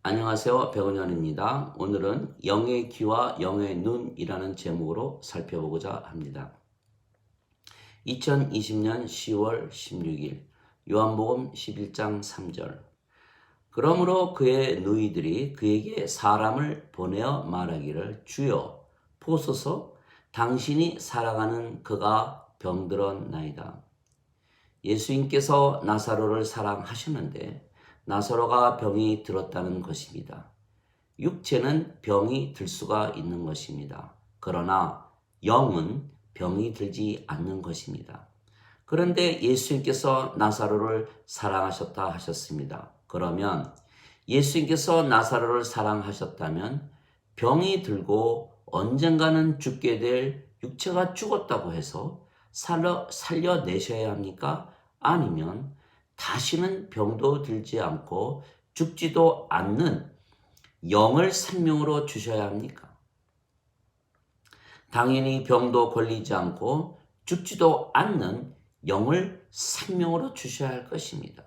안녕하세요. 백은현입니다. 오늘은 영의 귀와 영의 눈이라는 제목으로 살펴보고자 합니다. 2020년 10월 16일 요한복음 11장 3절. 그러므로 그의 누이들이 그에게 사람을 보내어 말하기를 주여 보소서 당신이 사랑하는 그가 병들었나이다. 예수님께서 나사로를 사랑하셨는데 나사로가 병이 들었다는 것입니다. 육체는 병이 들 수가 있는 것입니다. 그러나 영은 병이 들지 않는 것입니다. 그런데 예수님께서 나사로를 사랑하셨다 하셨습니다. 그러면 예수님께서 나사로를 사랑하셨다면 병이 들고 언젠가는 죽게 될 육체가 죽었다고 해서 살려내셔야 합니까? 아니면 다시는 병도 들지 않고 죽지도 않는 영을 생명으로 주셔야 합니까? 당연히 병도 걸리지 않고 죽지도 않는 영을 생명으로 주셔야 할 것입니다.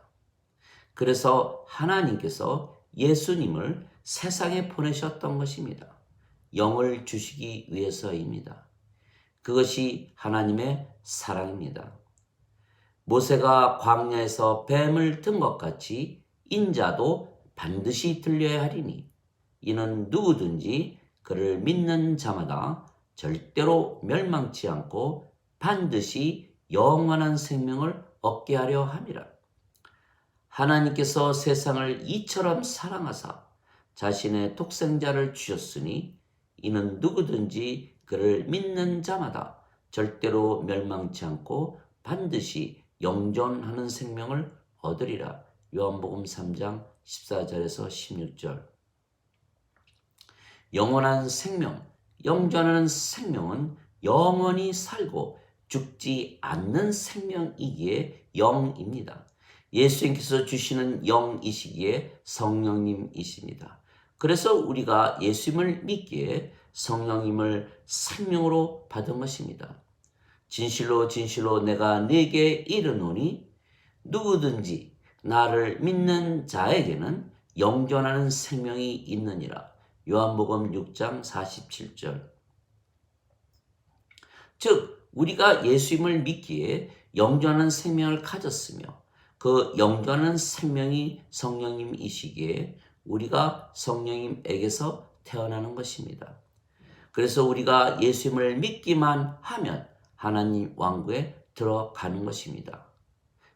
그래서 하나님께서 예수님을 세상에 보내셨던 것입니다. 영을 주시기 위해서입니다. 그것이 하나님의 사랑입니다. 모세가 광야에서 뱀을 든 것 같이 인자도 반드시 들려야 하리니 이는 누구든지 그를 믿는 자마다 절대로 멸망치 않고 반드시 영원한 생명을 얻게 하려 함이라. 하나님께서 세상을 이처럼 사랑하사 자신의 독생자를 주셨으니 이는 누구든지 그를 믿는 자마다 절대로 멸망치 않고 반드시 영존하는 생명을 얻으리라. 요한복음 3장 14절에서 16절. 영원한 생명, 영존하는 생명은 영원히 살고 죽지 않는 생명이기에 영입니다. 예수님께서 주시는 영이시기에 성령님이십니다. 그래서 우리가 예수님을 믿기에 성령님을 생명으로 받은 것입니다. 진실로 진실로 내가 네게 이르노니 누구든지 나를 믿는 자에게는 영존하는 생명이 있느니라. 요한복음 6장 47절. 즉 우리가 예수님을 믿기에 영존하는 생명을 가졌으며 그 영존하는 생명이 성령님이시기에 우리가 성령님에게서 태어나는 것입니다. 그래서 우리가 예수님을 믿기만 하면 하나님 왕국에 들어가는 것입니다.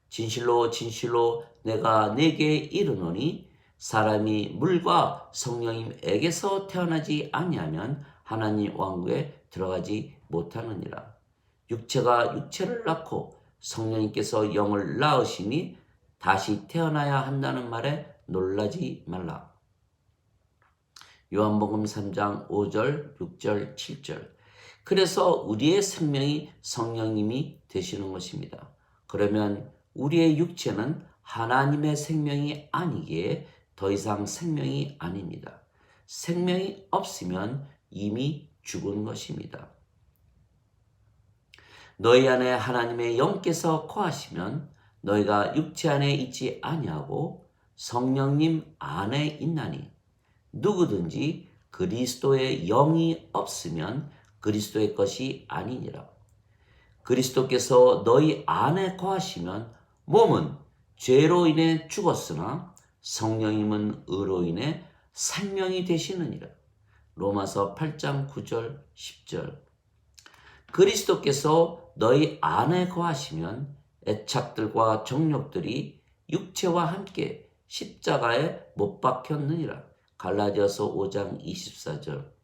진실로 진실로 내가 네게 이르노니 사람이 물과 성령님에게서 태어나지 아니하면 하나님 왕국에 들어가지 못하느니라. 육체가 육체를 낳고 성령님께서 영을 낳으시니 다시 태어나야 한다는 말에 놀라지 말라. 요한복음 3장 5절, 6절, 7절. 그래서 우리의 생명이 성령님이 되시는 것입니다. 그러면 우리의 육체는 하나님의 생명이 아니기에 더 이상 생명이 아닙니다. 생명이 없으면 이미 죽은 것입니다. 너희 안에 하나님의 영께서 거하시면 너희가 육체 안에 있지 아니하고 성령님 안에 있나니 누구든지 그리스도의 영이 없으면 그리스도의 것이 아니니라. 그리스도께서 너희 안에 거하시면 몸은 죄로 인해 죽었으나 성령님은 의로 인해 생명이 되시느니라. 로마서 8장 9절 10절. 그리스도께서 너희 안에 거하시면 애착들과 정욕들이 육체와 함께 십자가에 못 박혔느니라. 갈라디아서 5장 24절.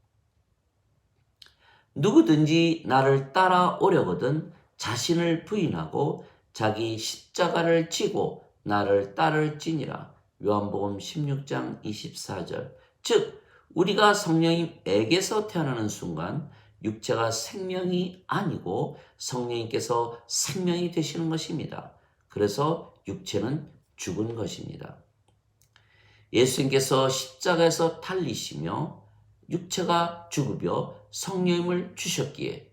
누구든지 나를 따라오려거든 자신을 부인하고 자기 십자가를 지고 나를 따를지니라. 요한복음 16장 24절. 즉 우리가 성령님에게서 태어나는 순간 육체가 생명이 아니고 성령님께서 생명이 되시는 것입니다. 그래서 육체는 죽은 것입니다. 예수님께서 십자가에서 달리시며 육체가 죽으며 성령님을 주셨기에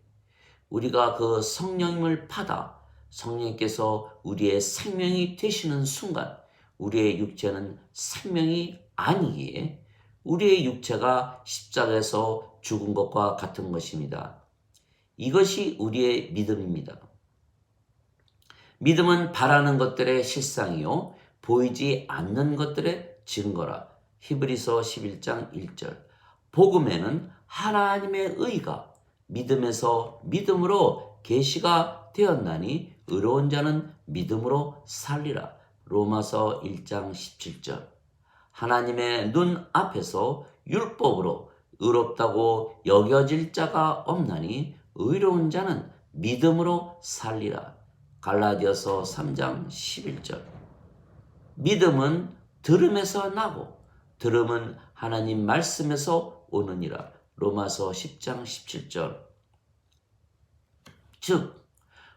우리가 그 성령님을 받아 성령님께서 우리의 생명이 되시는 순간 우리의 육체는 생명이 아니기에 우리의 육체가 십자가에서 죽은 것과 같은 것입니다. 이것이 우리의 믿음입니다. 믿음은 바라는 것들의 실상이요 보이지 않는 것들의 증거라. 히브리서 11장 1절. 복음에는 하나님의 의가 믿음에서 믿음으로 계시가 되었나니 의로운 자는 믿음으로 살리라. 로마서 1장 17절. 하나님의 눈 앞에서 율법으로 의롭다고 여겨질 자가 없나니 의로운 자는 믿음으로 살리라. 갈라디아서 3장 11절. 믿음은 들음에서 나고 들음은 하나님 말씀에서 오느니라. 로마서 10장 17절. 즉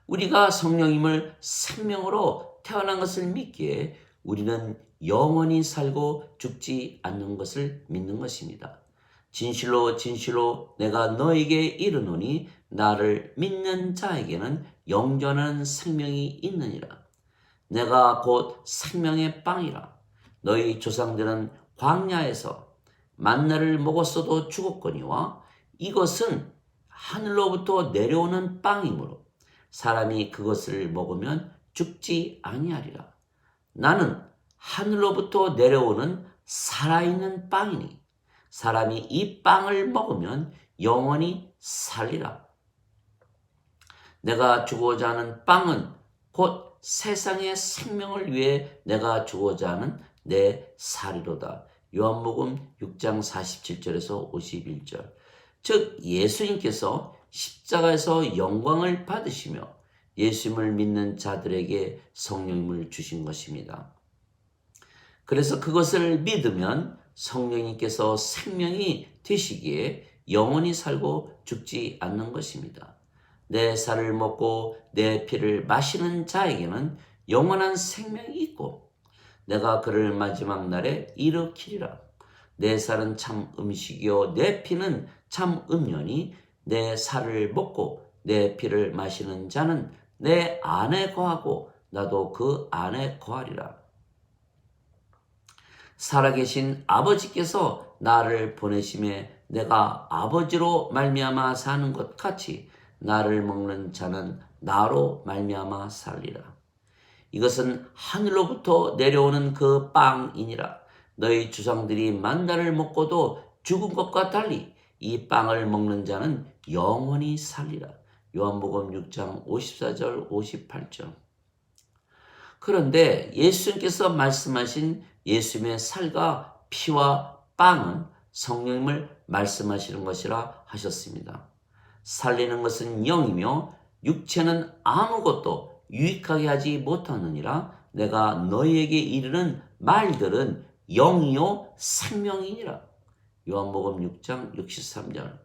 우리가 성령님을 생명으로 태어난 것을 믿기에 우리는 영원히 살고 죽지 않는 것을 믿는 것입니다. 진실로 진실로 내가 너에게 이르노니 나를 믿는 자에게는 영존하는 생명이 있느니라. 내가 곧 생명의 빵이라. 너희 조상들은 광야에서 만나를 먹었어도 죽었거니와 이것은 하늘로부터 내려오는 빵이므로 사람이 그것을 먹으면 죽지 아니하리라. 나는 하늘로부터 내려오는 살아있는 빵이니 사람이 이 빵을 먹으면 영원히 살리라. 내가 주고자 하는 빵은 곧 세상의 생명을 위해 내가 주고자 하는 내 살이로다. 요한복음 6장 47절에서 51절. 즉 예수님께서 십자가에서 영광을 받으시며 예수님을 믿는 자들에게 성령님을 주신 것입니다. 그래서 그것을 믿으면 성령님께서 생명이 되시기에 영원히 살고 죽지 않는 것입니다. 내 살을 먹고 내 피를 마시는 자에게는 영원한 생명이 있고 내가 그를 마지막 날에 일으키리라. 내 살은 참 음식이요 내 피는 참 음료니 내 살을 먹고 내 피를 마시는 자는 내 안에 거하고 나도 그 안에 거하리라. 살아계신 아버지께서 나를 보내심에 내가 아버지로 말미암아 사는 것 같이 나를 먹는 자는 나로 말미암아 살리라. 이것은 하늘로부터 내려오는 그 빵이니라. 너희 주상들이 만나를 먹고도 죽은 것과 달리 이 빵을 먹는 자는 영원히 살리라. 요한복음 6장 54절 58절. 그런데 예수님께서 말씀하신 예수님의 살과 피와 빵은 성령님을 말씀하시는 것이라 하셨습니다. 살리는 것은 영이며 육체는 아무것도 유익하게 하지 못하느니라. 내가 너희에게 이르는 말들은 영이요 생명이니라. 요한복음 6장 63절.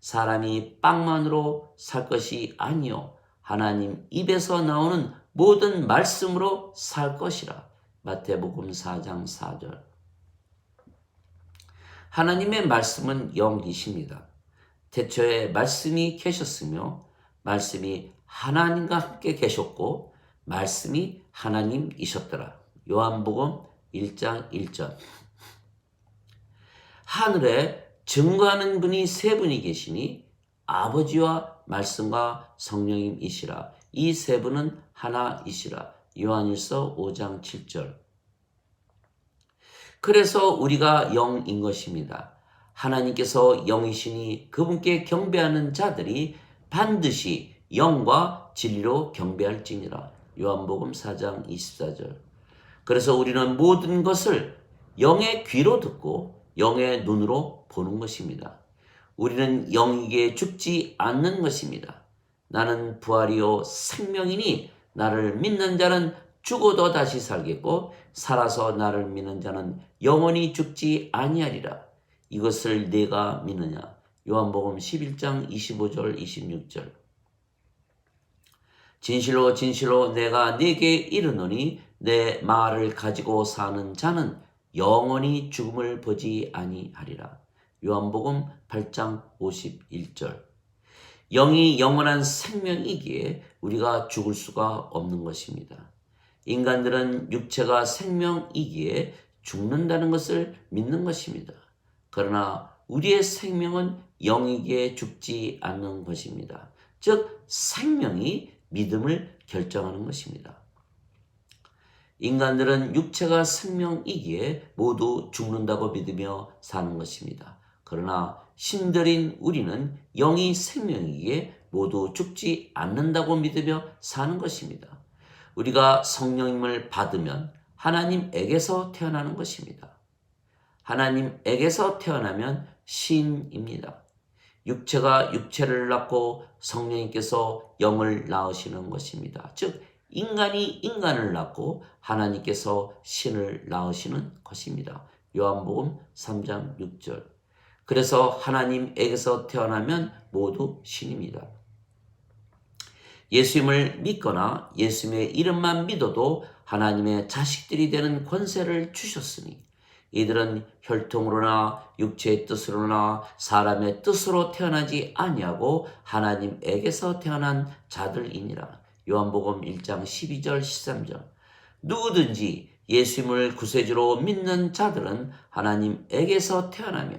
사람이 빵만으로 살 것이 아니요 하나님 입에서 나오는 모든 말씀으로 살 것이라. 마태복음 4장 4절. 하나님의 말씀은 영이십니다. 태초에 말씀이 계셨으며 말씀이 하나님과 함께 계셨고 말씀이 하나님이셨더라. 요한복음 1장 1절. 하늘에 증거하는 분이 세 분이 계시니 아버지와 말씀과 성령님이시라. 이 세 분은 하나이시라. 요한일서 5장 7절. 그래서 우리가 영인 것입니다. 하나님께서 영이시니 그분께 경배하는 자들이 반드시 영과 진리로 경배할지니라. 요한복음 4장 24절. 그래서 우리는 모든 것을 영의 귀로 듣고 영의 눈으로 보는 것입니다. 우리는 영이기에 죽지 않는 것입니다. 나는 부활이요 생명이니 나를 믿는 자는 죽어도 다시 살겠고 살아서 나를 믿는 자는 영원히 죽지 아니하리라. 이것을 네가 믿느냐? 요한복음 11장 25절 26절. 진실로 진실로 내가 네게 이르노니 내 말을 가지고 사는 자는 영원히 죽음을 보지 아니하리라. 요한복음 8장 51절. 영이 영원한 생명이기에 우리가 죽을 수가 없는 것입니다. 인간들은 육체가 생명이기에 죽는다는 것을 믿는 것입니다. 그러나 우리의 생명은 영이기에 죽지 않는 것입니다. 즉 생명이 믿음을 결정하는 것입니다. 인간들은 육체가 생명이기에 모두 죽는다고 믿으며 사는 것입니다. 그러나 신들인 우리는 영이 생명이기에 모두 죽지 않는다고 믿으며 사는 것입니다. 우리가 성령님을 받으면 하나님에게서 태어나는 것입니다. 하나님에게서 태어나면 신입니다. 육체가 육체를 낳고 성령님께서 영을 낳으시는 것입니다. 즉 인간이 인간을 낳고 하나님께서 신을 낳으시는 것입니다. 요한복음 3장 6절. 그래서 하나님에게서 태어나면 모두 신입니다. 예수님을 믿거나 예수님의 이름만 믿어도 하나님의 자식들이 되는 권세를 주셨으니 이들은 혈통으로나 육체의 뜻으로나 사람의 뜻으로 태어나지 아니하고 하나님에게서 태어난 자들이니라. 요한복음 1장 12절 13절. 누구든지 예수님을 구세주로 믿는 자들은 하나님에게서 태어나며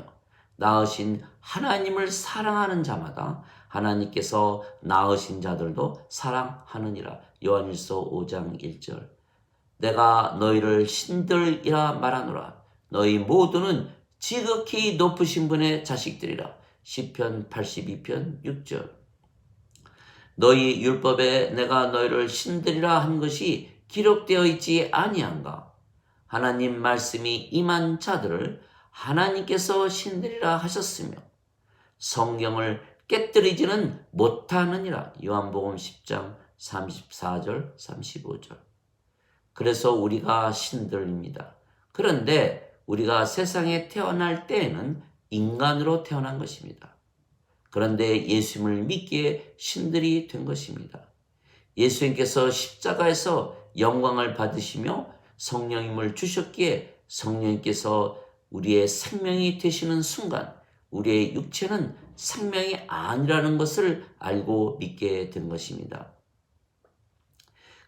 낳으신 하나님을 사랑하는 자마다 하나님께서 낳으신 자들도 사랑하느니라. 요한일서 5장 1절. 내가 너희를 신들이라 말하노라. 너희 모두는 지극히 높으신 분의 자식들이라. 시편 82편 6절. 너희 율법에 내가 너희를 신들이라 한 것이 기록되어 있지 아니한가? 하나님 말씀이 임한 자들을 하나님께서 신들이라 하셨으며 성경을 깨뜨리지는 못하느니라. 요한복음 10장 34절 35절. 그래서 우리가 신들입니다. 그런데 우리가 세상에 태어날 때에는 인간으로 태어난 것입니다. 그런데 예수님을 믿기에 신들이 된 것입니다. 예수님께서 십자가에서 영광을 받으시며 성령님을 주셨기에 성령님께서 우리의 생명이 되시는 순간 우리의 육체는 생명이 아니라는 것을 알고 믿게 된 것입니다.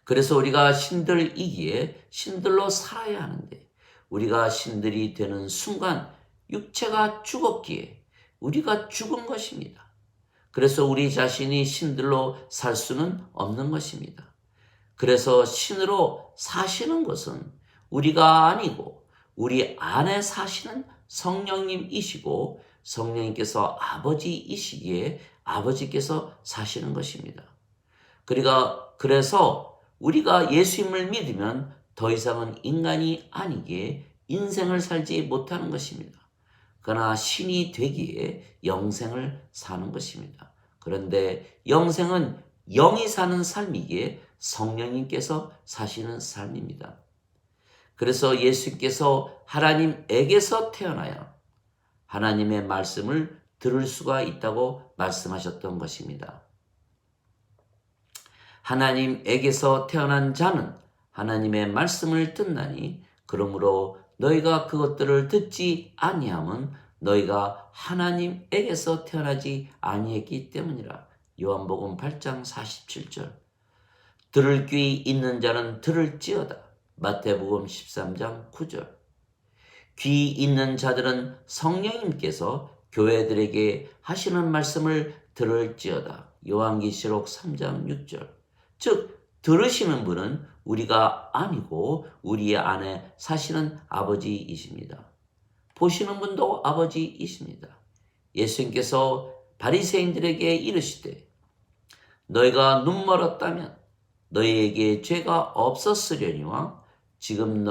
그래서 우리가 신들이기에 신들로 살아야 하는데 우리가 신들이 되는 순간 육체가 죽었기에 우리가 죽은 것입니다. 그래서 우리 자신이 신들로 살 수는 없는 것입니다. 그래서 신으로 사시는 것은 우리가 아니고 우리 안에 사시는 성령님이시고 성령님께서 아버지이시기에 아버지께서 사시는 것입니다. 그래서 우리가 예수님을 믿으면 더 이상은 인간이 아니기에 인생을 살지 못하는 것입니다. 그러나 신이 되기에 영생을 사는 것입니다. 그런데 영생은 영이 사는 삶이기에 성령님께서 사시는 삶입니다. 그래서 예수께서 하나님에게서 태어나야 하나님의 말씀을 들을 수가 있다고 말씀하셨던 것입니다. 하나님에게서 태어난 자는 하나님의 말씀을 듣나니 그러므로 너희가 그것들을 듣지 아니함은 너희가 하나님에게서 태어나지 아니했기 때문이라. 요한복음 8장 47절. 들을 귀 있는 자는 들을지어다. 마태복음 13장 9절. 귀 있는 자들은 성령님께서 교회들에게 하시는 말씀을 들을지어다. 요한계시록 3장 6절. 즉 들으시는 분은 우리가 아니고 우리 안에 사시는 아버지이십니다. 보시는 분도 아버지이십니다. 예수님께서 바리새인들에게 이르시되 너희가 눈 멀었다면 너희에게 죄가 없었으려니와 지금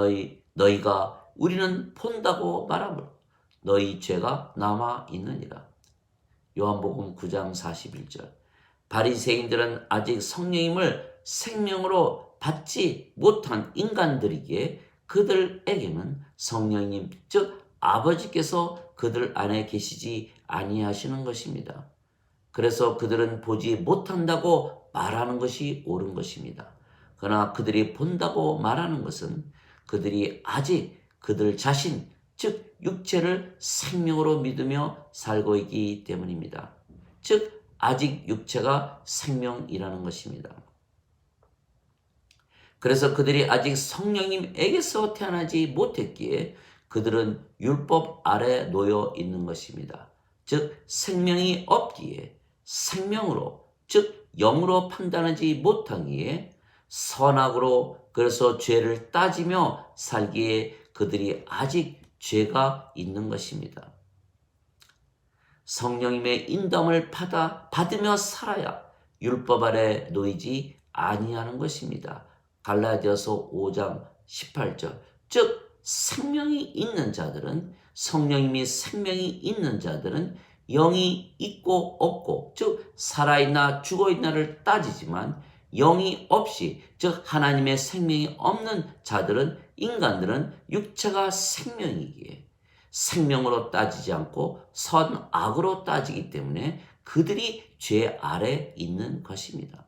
너희가 우리는 본다고 말하므로 너희 죄가 남아 있느니라. 요한복음 9장 41절. 바리새인들은 아직 성령님을 생명으로 받지 못한 인간들이기에 그들에게는 성령님 즉 아버지께서 그들 안에 계시지 아니하시는 것입니다. 그래서 그들은 보지 못한다고 말하는 것이 옳은 것입니다. 그러나 그들이 본다고 말하는 것은 그들이 아직 그들 자신 즉 육체를 생명으로 믿으며 살고 있기 때문입니다. 즉 아직 육체가 생명이라는 것입니다. 그래서 그들이 아직 성령님에게서 태어나지 못했기에 그들은 율법 아래 놓여 있는 것입니다. 즉 생명이 없기에 생명으로 즉 영으로 판단하지 못하기에 선악으로 그래서 죄를 따지며 살기에 그들이 아직 죄가 있는 것입니다. 성령님의 인도함을 받으며 살아야 율법 아래 놓이지 아니하는 것입니다. 갈라디아서 5장 18절. 즉 생명이 있는 자들은 성령님이 생명이 있는 자들은 영이 있고 없고 즉 살아있나 죽어있나를 따지지만 영이 없이 즉 하나님의 생명이 없는 자들은 인간들은 육체가 생명이기에 생명으로 따지지 않고 선악으로 따지기 때문에 그들이 죄 아래 있는 것입니다.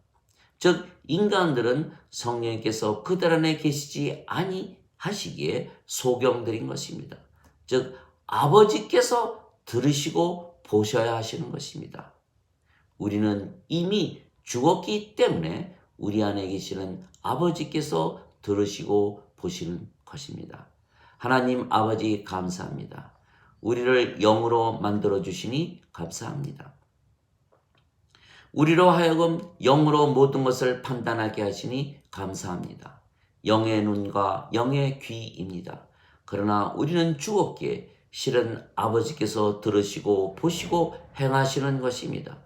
즉 인간들은 성령님께서 그들 안에 계시지 아니하시기에 소경들인 것입니다. 즉 아버지께서 들으시고 보셔야 하시는 것입니다. 우리는 이미 죽었기 때문에 우리 안에 계시는 아버지께서 들으시고 보시는 것입니다. 하나님 아버지 감사합니다. 우리를 영으로 만들어 주시니 감사합니다. 우리로 하여금 영으로 모든 것을 판단하게 하시니 감사합니다. 영의 눈과 영의 귀입니다. 그러나 우리는 죽었기에 실은 아버지께서 들으시고 보시고 행하시는 것입니다.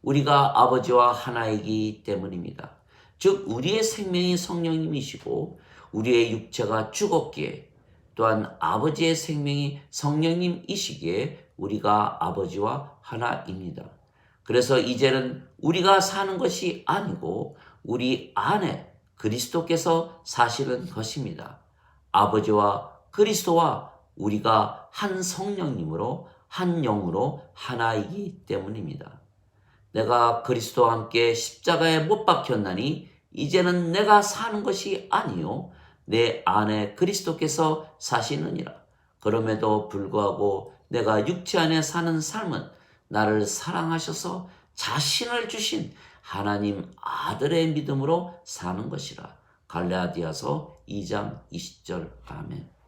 우리가 아버지와 하나이기 때문입니다. 즉 우리의 생명이 성령님이시고 우리의 육체가 죽었기에 또한 아버지의 생명이 성령님이시기에 우리가 아버지와 하나입니다. 그래서 이제는 우리가 사는 것이 아니고 우리 안에 그리스도께서 사시는 것입니다. 아버지와 그리스도와 우리가 한 성령님으로 한 영으로 하나이기 때문입니다. 내가 그리스도와 함께 십자가에 못 박혔나니 이제는 내가 사는 것이 아니요 내 안에 그리스도께서 사시느니라. 그럼에도 불구하고 내가 육체 안에 사는 삶은 나를 사랑하셔서 자신을 주신 하나님 아들의 믿음으로 사는 것이라. 갈라디아서 2장 20절. 아멘.